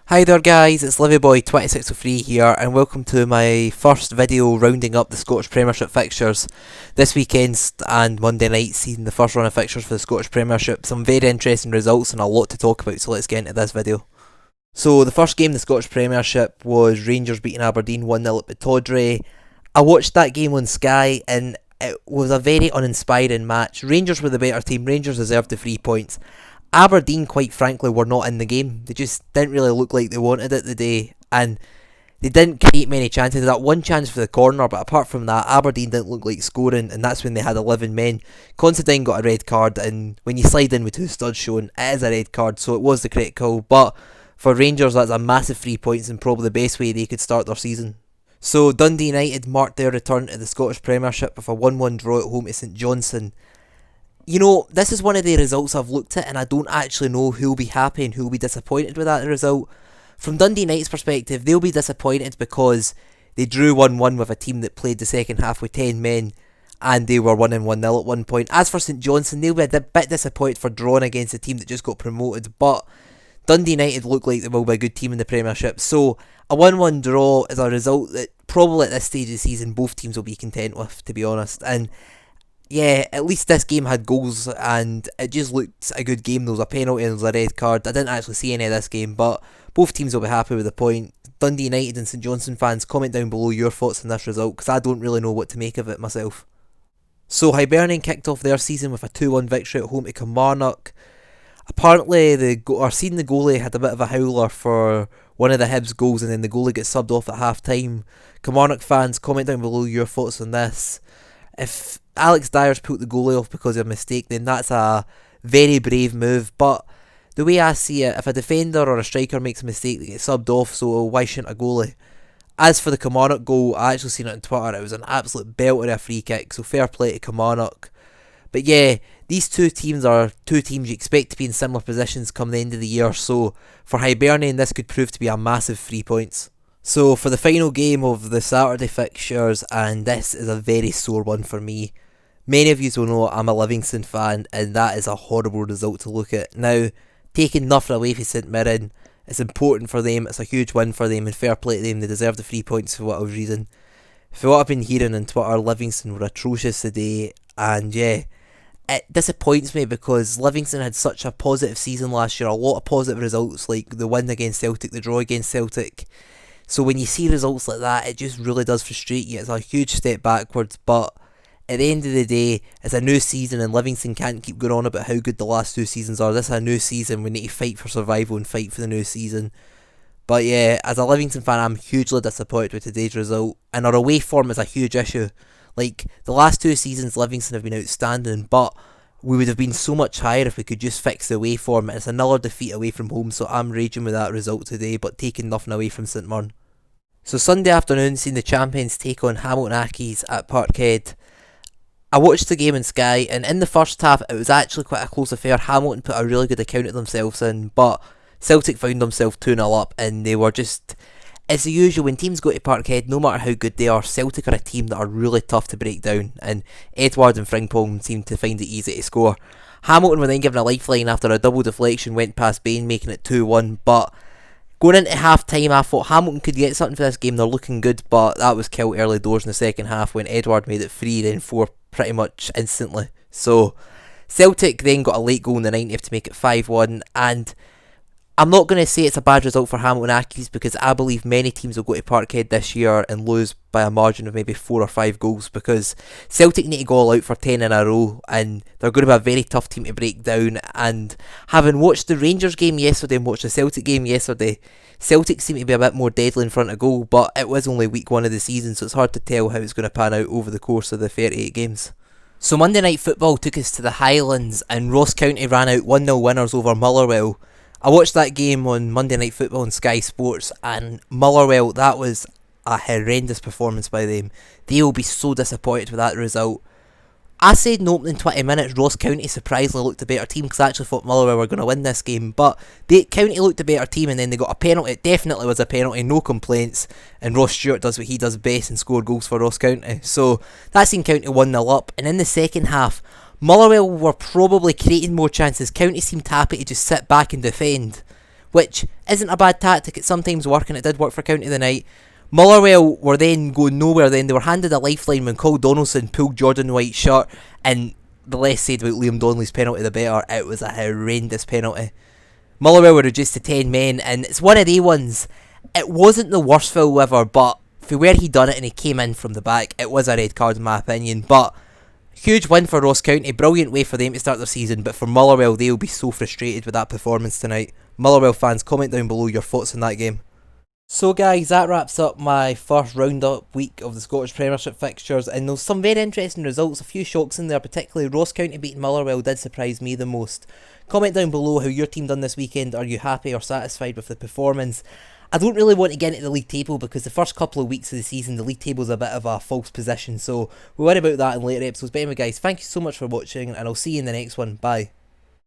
Hi there guys, it's LivyBoy2603 here and welcome to my first video rounding up the Scottish Premiership fixtures. This weekend and Monday night seeing the first run of fixtures for the Scottish Premiership. Some very interesting results and a lot to talk about, so let's get into this video. So the first game of the Scottish Premiership was Rangers beating Aberdeen 1-0 at Pittodrie. I watched that game on Sky and it was a very uninspiring match. Rangers were the better team, Rangers deserved the 3 points. Aberdeen, quite frankly, were not in the game. They just didn't really look like they wanted it today, and they didn't create many chances. That one chance for the corner, but apart from that, Aberdeen didn't look like scoring, and that's when they had 11 men. Considine got a red card, and when you slide in with two studs showing, it is a red card, so it was the correct call. But for Rangers, that's a massive 3 points and probably the best way they could start their season. So Dundee United marked their return to the Scottish Premiership with a 1-1 draw at home to St Johnstone. You know, this is one of the results I've looked at and I don't actually know who'll be happy and who'll be disappointed with that result. From Dundee United's perspective, they'll be disappointed because they drew 1-1 with a team that played the second half with 10 men and they were 1-1-0 at one point. As for St Johnstone, they'll be a bit disappointed for drawing against a team that just got promoted, but Dundee United look like they will be a good team in the Premiership. So a 1-1 draw is a result that probably at this stage of the season both teams will be content with, to be honest. And yeah, at least this game had goals and it just looked a good game. There was a penalty and there was a red card. I didn't actually see any of this game, but both teams will be happy with the point. Dundee United and St Johnstone fans, comment down below your thoughts on this result because I don't really know what to make of it myself. So Hibernian kicked off their season with a 2-1 victory at home to Kilmarnock. Apparently the goalie had a bit of a howler for one of the Hibs goals and then the goalie gets subbed off at half time. Kilmarnock fans, comment down below your thoughts on this. If Alex Dyer's put the goalie off because of a mistake, then that's a very brave move, but the way I see it, if a defender or a striker makes a mistake, they get subbed off, so why shouldn't a goalie? As for the Kilmarnock goal, I actually seen it on Twitter, it was an absolute belter of a free kick, so fair play to Kilmarnock. But yeah, these two teams are two teams you expect to be in similar positions come the end of the year, so for Hibernian this could prove to be a massive 3 points. So for the final game of the Saturday fixtures, and this is a very sore one for me. Many of you will know I'm a Livingston fan and that is a horrible result to look at. Now, taking nothing away from St Mirren, it's important for them, it's a huge win for them and fair play to them, they deserve the 3 points for whatever reason. For what I've been hearing on Twitter, Livingston were atrocious today and yeah, it disappoints me because Livingston had such a positive season last year, a lot of positive results like the win against Celtic, the draw against Celtic. So when you see results like that, it just really does frustrate you. It's a huge step backwards, but at the end of the day, it's a new season and Livingston can't keep going on about how good the last 2 seasons are. This is a new season, we need to fight for survival and fight for the new season. But yeah, as a Livingston fan, I'm hugely disappointed with today's result, and our away form is a huge issue. Like, the last 2 seasons, Livingston have been outstanding, but we would have been so much higher if we could just fix the away form. It's another defeat away from home, so I'm raging with that result today, but taking nothing away from St Mirren. So Sunday afternoon, seeing the champions take on Hamilton Accies at Parkhead. I watched the game on Sky, and in the first half, it was actually quite a close affair. Hamilton put a really good account of themselves in, but Celtic found themselves 2-0 up, and they were just... It's the usual, when teams go to Parkhead, no matter how good they are, Celtic are a team that are really tough to break down, and Edouard and Frimpong seemed to find it easy to score. Hamilton were then given a lifeline after a double deflection went past Bain, making it 2-1, but going into half time, I thought Hamilton could get something for this game. They're looking good, but that was killed early doors in the second half when Edouard made it 3, then 4 pretty much instantly. So Celtic then got a late goal in the 90th to make it 5-1, and I'm not going to say it's a bad result for Hamilton Accies because I believe many teams will go to Parkhead this year and lose by a margin of maybe 4 or 5 goals because Celtic need to go all out for 10 in a row and they're going to be a very tough team to break down. And having watched the Rangers game yesterday and watched the Celtic game yesterday, Celtic seem to be a bit more deadly in front of goal, but it was only week 1 of the season, so it's hard to tell how it's going to pan out over the course of the 38 games. So Monday Night Football took us to the Highlands and R.County ran out 1-0 winners over Motherwell. I watched that game on Monday Night Football on Sky Sports, and Motherwell, that was a horrendous performance by them. They will be so disappointed with that result. I said in the opening 20 minutes R.County surprisingly looked a better team because I actually thought Motherwell were going to win this game, but County looked a better team and then they got a penalty. It definitely was a penalty, no complaints, and Ross Stewart does what he does best and scored goals for R.County. So that seen County 1-0 up, and in the second half Motherwell were probably creating more chances. County seemed happy to just sit back and defend, which isn't a bad tactic. It sometimes works, and it did work for County the night. Motherwell were then going nowhere then. They were handed a lifeline when Cole Donaldson pulled Jordan White's shirt, and the less said about Liam Donnelly's penalty the better. It was a horrendous penalty. Motherwell were reduced to 10 men, and it's one of the ones. It wasn't the worst foul ever, but for where he done it and he came in from the back, it was a red card in my opinion. But huge win for R.County, brilliant way for them to start their season, but for Motherwell, they'll be so frustrated with that performance tonight. Motherwell fans, comment down below your thoughts on that game. So guys, that wraps up my first roundup week of the Scottish Premiership fixtures, and there's some very interesting results, a few shocks in there, particularly R.County beating Motherwell did surprise me the most. Comment down below how your team done this weekend. Are you happy or satisfied with the performance? I don't really want to get into the league table because the first couple of weeks of the season, the league table is a bit of a false position, so we'll worry about that in later episodes. But anyway guys, thank you so much for watching, and I'll see you in the next one. Bye.